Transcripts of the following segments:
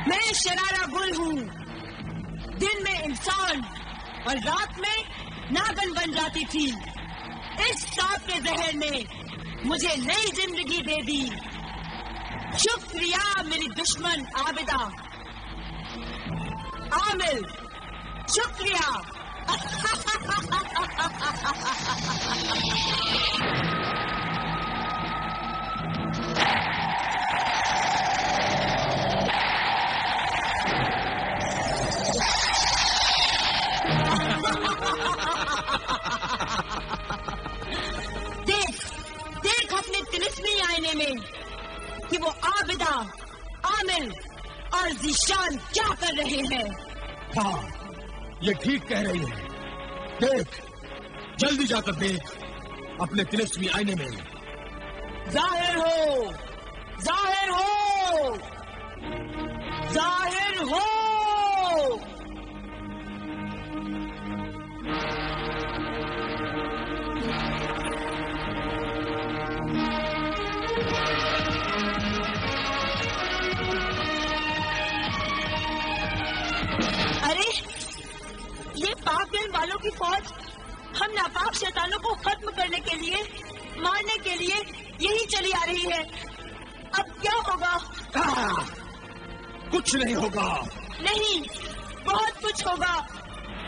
मैं शरारा गुल हूँ, दिन में इंसान और रात में नागन बन जाती थी। इस सांप के जहर ने मुझे नई जिंदगी दे दी। शुक्रिया मेरी दुश्मन आबिदा। आमिल, शुक्रिया। देख अपने तिलिस्मी आईने में कि वो आबिदा, आमिल और ज़ीशान क्या कर रहे हैं। हाँ, ये ठीक कह रही है। देख, जल्दी जाकर देख अपने तिलिस्मी आईने में। जाहिर हो, जाहिर हो, जाहिर हो। अरे, ये पाक दिल वालों की फौज हम नापाक शैतानों को खत्म करने के लिए, मारने के लिए यही चली आ रही है। अब क्या होगा? कुछ नहीं होगा। नहीं, बहुत कुछ होगा।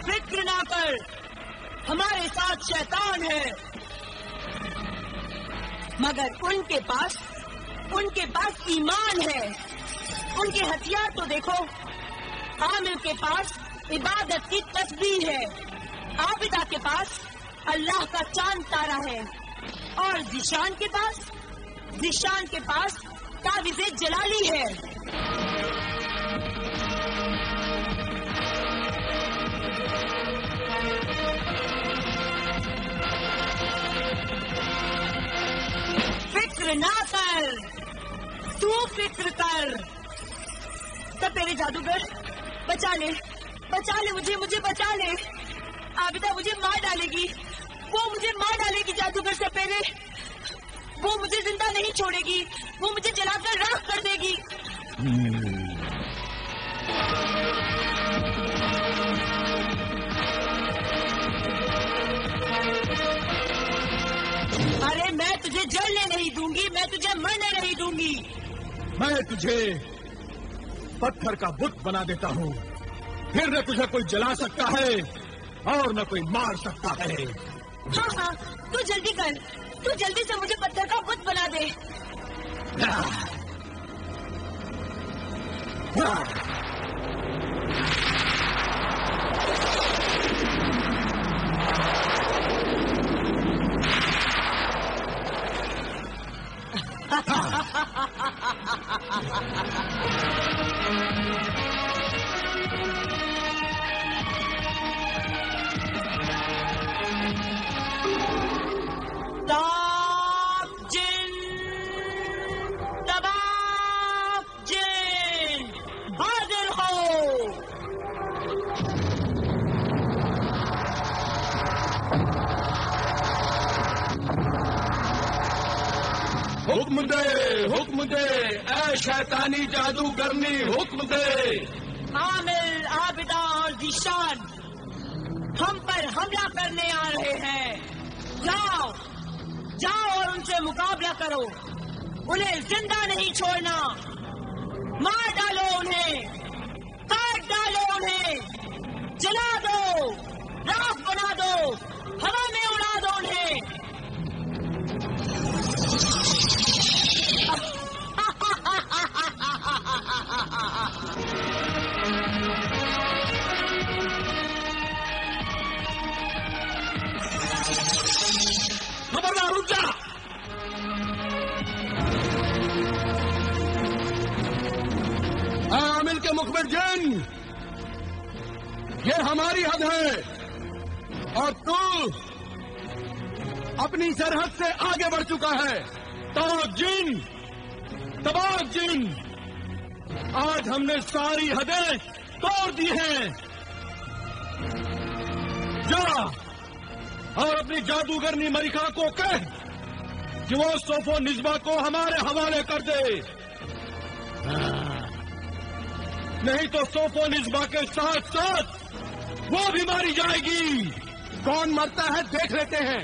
फिक्र ना कर, हमारे साथ शैतान है। मगर उनके पास ईमान है। उनके हथियार तो देखो। आमिर के पास इबादत की तस्बीह है, आबिदा के पास अल्लाह का चांद तारा है, और ज़ीशान के पास तावीज़े जलाली है। फिक्र ना कर, तू फिक्र कर। सपेरे जादूगर, बचा ले मुझे बचा ले। आबिदा मुझे मार डालेगी, वो मुझे मार डालेगी। जादूगर सपेरे, वो मुझे जिंदा नहीं छोड़ेगी, वो मुझे जलाकर राख कर देगी। अरे मैं तुझे जलने नहीं दूंगी, मैं तुझे मरने नहीं दूंगी। मैं तुझे पत्थर का बुत बना देता हूँ, फिर न तुझे कोई जला सकता है और न कोई मार सकता है। हाँ, तू जल्दी कर, तू जल्दी से मुझे पत्थर का बुत बना दे। हुक्म दे, ऐ शैतानी जादूगरनी, हुक्म दे। आमिल, आबिदा और ज़ीशान हम पर हमला करने आ रहे हैं। जाओ और उनसे मुकाबला करो। उन्हें जिंदा नहीं छोड़ना। मार डालो उन्हें, काट डालो उन्हें, जला दो, राख बना दो, हवा में उड़ा दो उन्हें। खबरदार, रुक जा। आमिल के मुखबिर जिन, ये हमारी हद है और तू अपनी सरहद से आगे बढ़ चुका है। तबाह जिन, आज हमने सारी हदें तोड़ दी हैं। और अपनी जादूगरनी मलिका को कह कि वो सोफो निस्बा को हमारे हवाले कर दे। नहीं तो सोफो निस्बा के साथ साथ वो भी मारी जाएगी। कौन मरता है देख लेते हैं।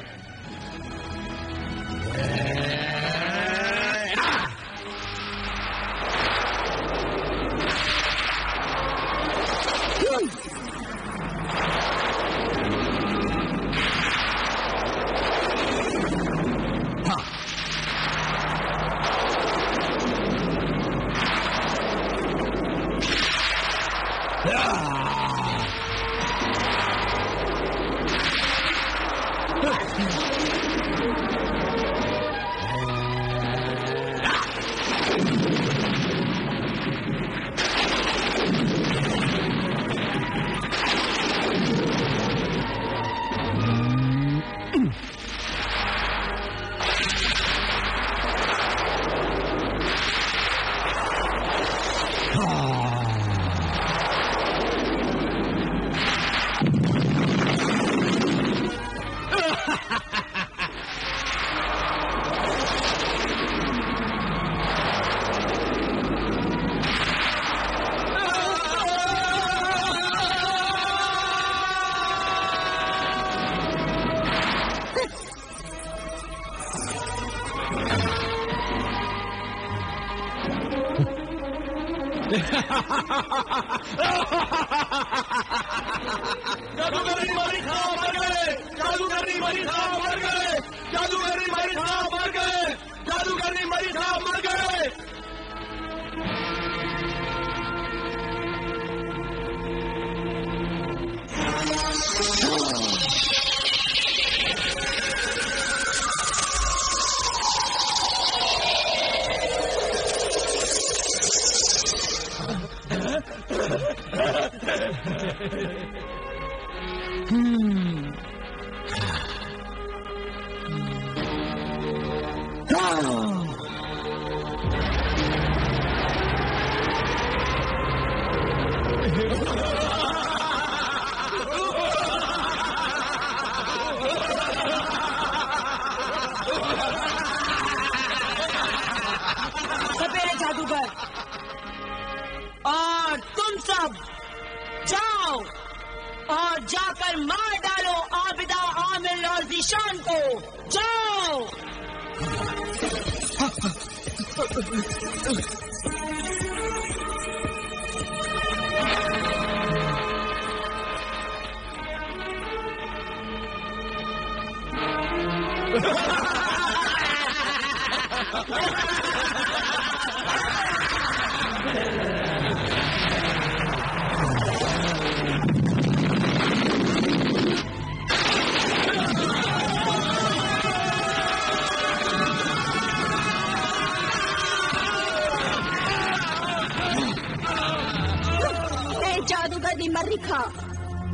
जादूगरनी मलिका मर गए। जादूगरनी मलिका मर गए। जादूगरनी मलिका मर गए। जादूगरनी मलिका मर गए। सपेरे जादूगर और तुम सब जाओ और जाकर मार डालो आबिदा, आमिर और ज़ीशान को। जाओ। जादूगरनी मलिका,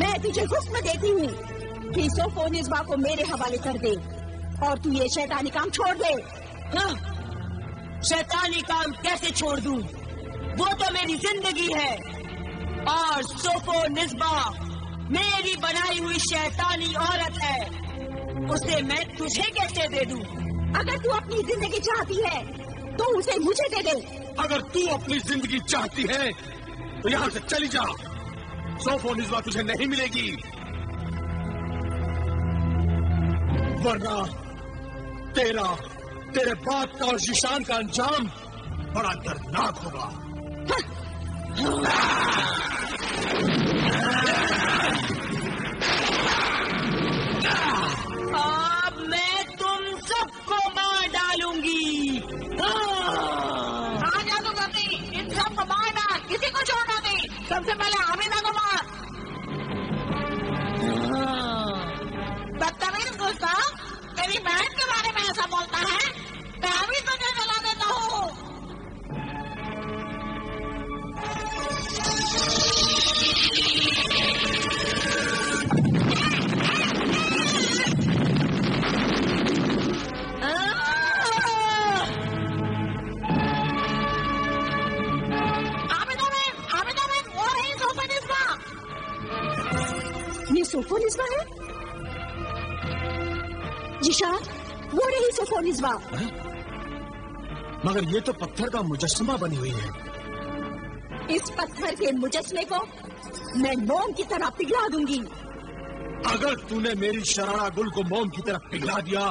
मैं तुझे हुक्म देती हूँ कि सोफो निस्बा को मेरे हवाले कर दे और तू ये शैतानी काम छोड़ दे। हाँ, शैतानी काम कैसे छोड़ दूं? वो तो मेरी जिंदगी है और सोफो निस्बा मेरी बनाई हुई शैतानी औरत है। उसे मैं तुझे कैसे दे दूं? अगर तू अपनी जिंदगी चाहती है तो उसे मुझे दे दे। अगर तू अपनी जिंदगी चाहती है तो यहाँ से चली जा। सोफो निस्बा तुझे नहीं मिलेगी, वरना तेरे बाप का और ज़ीशान का अंजाम बड़ा दर्दनाक होगा। अब मैं तुम सबको मार डालूंगी। हाँ जादूगरनी, इन सबको मार डाल, किसी को छोड़ना नहीं। सबसे पहले आमिदा को मार। बदतमीज गुस्ताख, तेरी बहन के बारे में ऐसा बोलता है? मैं अभी तुझे जला देता हूँ। सोफो निस्बा है? जिशान, वो रही सोफोनिस्बा। मगर ये तो पत्थर का मुजस्समा बनी हुई है। इस पत्थर के मुजस्समे को मैं मोम की तरह पिघला दूंगी। अगर तूने मेरी शरारा गुल को मोम की तरह पिघला दिया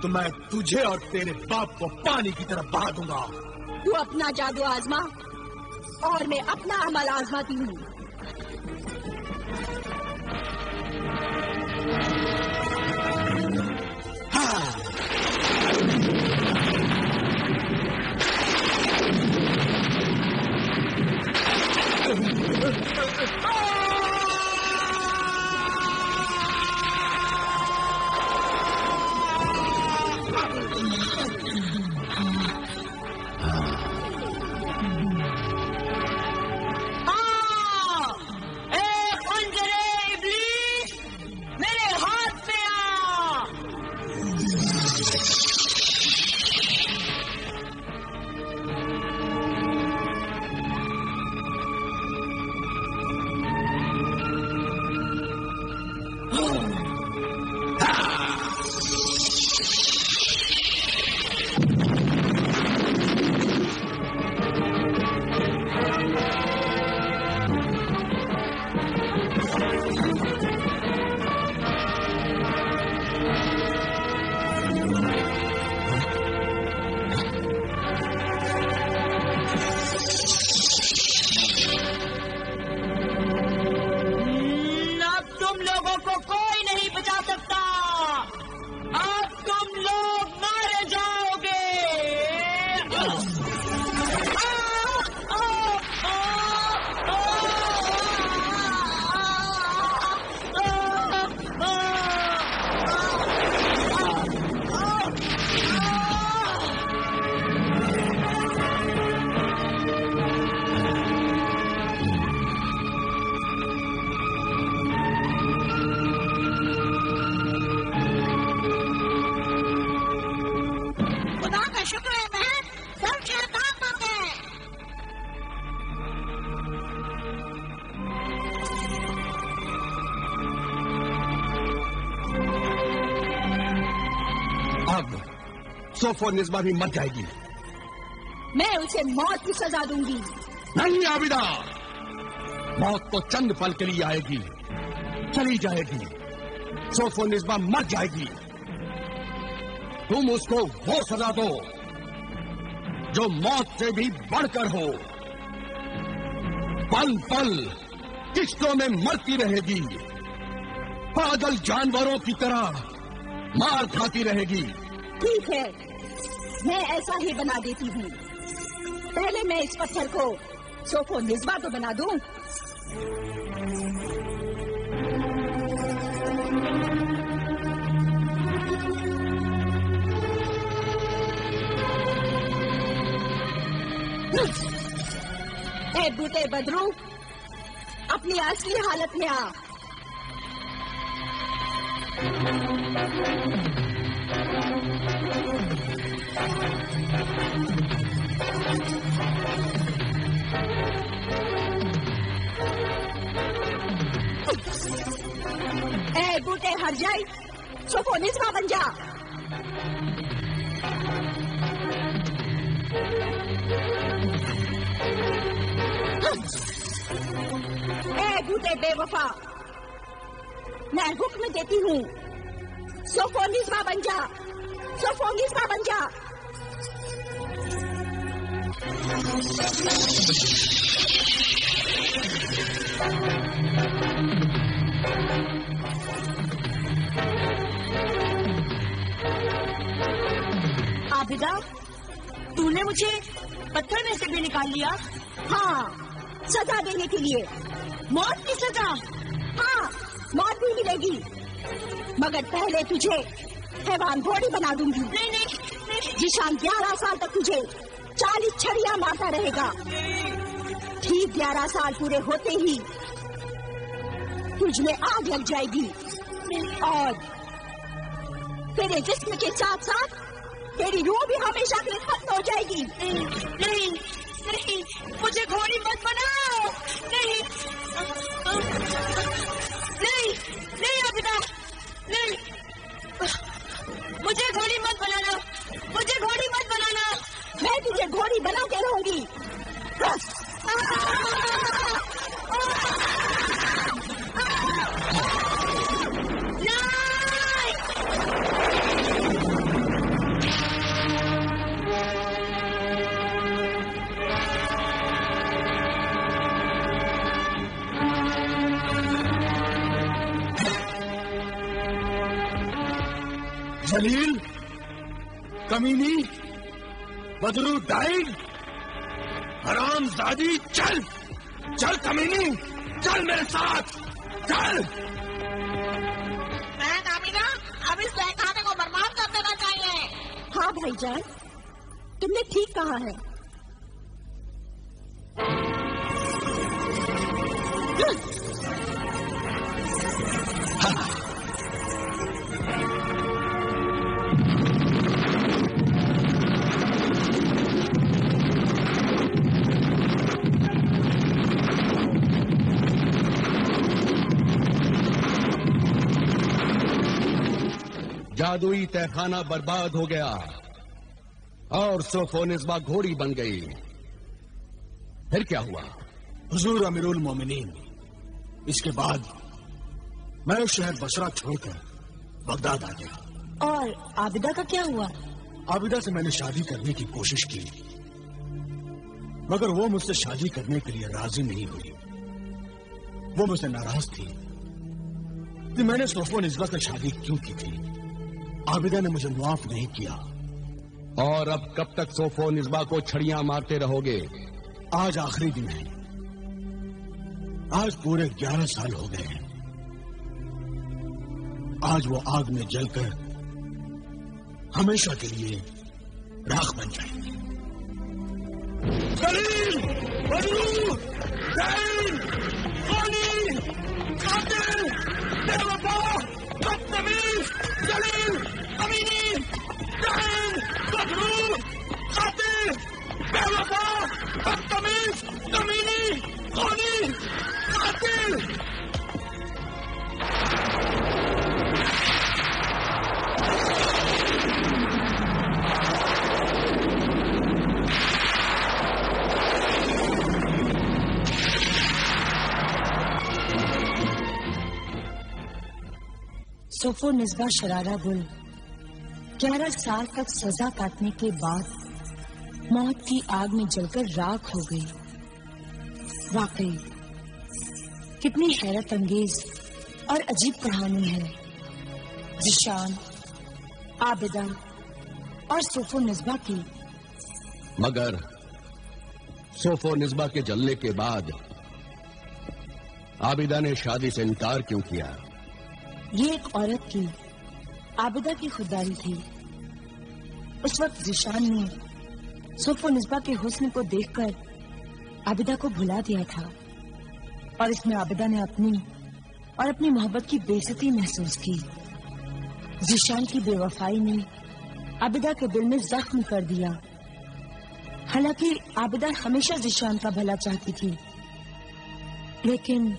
तो मैं तुझे और तेरे बाप को पानी की तरह बहा दूंगा। तू अपना जादू आजमा और मैं अपना अमल आजमाती हूँ। सोफोनिस्बा भी मर जाएगी। मैं उसे मौत की सजा दूंगी। नहीं आबिदा, मौत तो चंद पल के लिए आएगी, चली जाएगी। सोफोनिस्बा मर जाएगी। तुम उसको वो सजा दो जो मौत से भी बढ़कर हो। पल पल किश्तों में मरती रहेगी, पागल जानवरों की तरह मार खाती रहेगी। ठीक है, मैं ऐसा ही बना देती हूँ। पहले मैं इस पत्थर को सोफोनिस्बा तो बना दूं। ए बूटे बदरू, अपनी असली हालत में आ। ए बूटे हर जाए, सोफोनिस्बा बन जा। ए बूटे बेवफा, मैं हुक्म देती हूँ, सोफोनिस्बा बन जा, सोफोनिस्बा बन जा। आबिदा, तूने मुझे पत्थर में से भी निकाल लिया? हाँ, सजा देने के लिए। मौत की सजा? हाँ, मौत भी मिलेगी, मगर पहले तुझे हैवान घोड़ी बना दूंगी। नहीं नहीं, नहीं। जिशान 11 साल तक तुझे 40 छड़ियां मारता रहेगा। ठीक 11 साल पूरे होते ही तुझ में आग लग जाएगी और तेरे जिस्म के साथ साथ तेरी रूह भी हमेशा के लिए खत्म हो जाएगी। नहीं नहीं, मुझे घोड़ी मत बनाओ। नहीं नहीं नहीं आबिदा, नहीं। जलील, कमीनी, बदरू डाइड, हरामजादी, चल चल कमीनी, चल मेरे साथ, चल। आमिना, अब इस तहखाने को बर्बाद कर देना चाहिए। हाँ भाईजान, तुमने ठीक कहा है। जादुई तहखाना बर्बाद हो गया और सोफोनिस्बा घोड़ी बन गई। फिर क्या हुआ? हुजूर अमीरुल मोमिनीन, इसके बाद मैं उस शहर बसरा छोड़कर बगदाद आ गया। और आबिदा का क्या हुआ? आबिदा से मैंने शादी करने की कोशिश की, मगर वो मुझसे शादी करने के लिए राजी नहीं हुई। वो मुझसे नाराज थी कि मैंने सोफोनिस्बा से शादी क्यों की थी। आबिदा ने मुझे मुआफ नहीं किया। और अब कब तक सोफोनिस्बा को छड़ियां मारते रहोगे? आज आखिरी दिन है। आज पूरे 11 साल हो गए हैं। आज वो आग में जलकर हमेशा के लिए राख बन जाएंगे। जलील, बदरू, डाइड, खानी, कातिल, बेवफा, बदतमीज, जलील, कमीनी, डाइड, बदरू, कातिल, बेवफा, बदतमीज, कमीनी, खानी, कातिल। सोफोनिस्बा शरारा गुल 11 साल तक सजा काटने के बाद मौत की आग में जलकर राख हो गई। वाकई कितनी हैरत अंगेज और अजीब कहानी है। जिशान, आबिदा और सोफोनिस्बा की। मगर सोफोनिस्बा के जलने के बाद आबिदा ने शादी से इनकार क्यों किया? ये एक औरत की, आबिदा की खुददारी थी। उस वक्त जिशान ने सोफोनिस्बा के हुस्न को देखकर आबिदा को भुला दिया था और इसमें आबिदा ने अपनी मोहब्बत की बेइज्जती महसूस की। जिशान की बेवफाई ने आबिदा के दिल में जख्म कर दिया। हालांकि आबिदा हमेशा जिशान का भला चाहती थी, लेकिन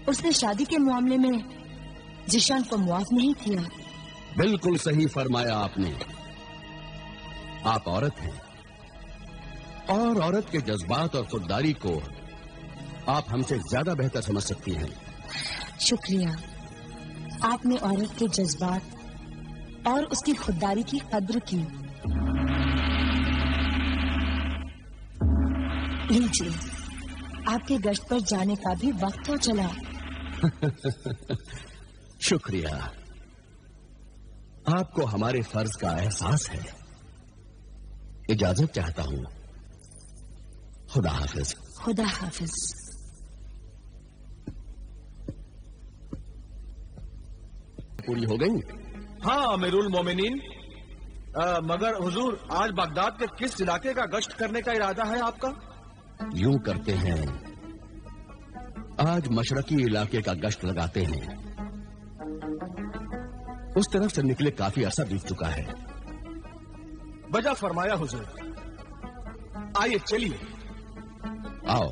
उसने शादी के मामले में जिशान को मुआफ नहीं किया। बिल्कुल सही फरमाया आपने। आप औरत हैं और औरत के जज्बात और खुददारी को आप हमसे ज्यादा बेहतर समझ सकती हैं। शुक्रिया, आपने औरत के जज्बात और उसकी खुददारी की कद्र की। लीजिए, आपके गश्त पर जाने का भी वक्त हो चला। शुक्रिया, आपको हमारे फर्ज का एहसास है। इजाजत चाहता हूं। खुदा हाफिज। खुदा हाफिज। पूरी हो गई? हाँ अमीरुल मोमिनीन, मगर हुजूर आज बगदाद के किस इलाके का गश्त करने का इरादा है आपका? यूं करते हैं, आज मशरकी इलाके का गश्त लगाते हैं। उस तरफ से निकले काफी अरसा बीत चुका है। वजह फरमाया हुजूर। आइए चलिए। आओ।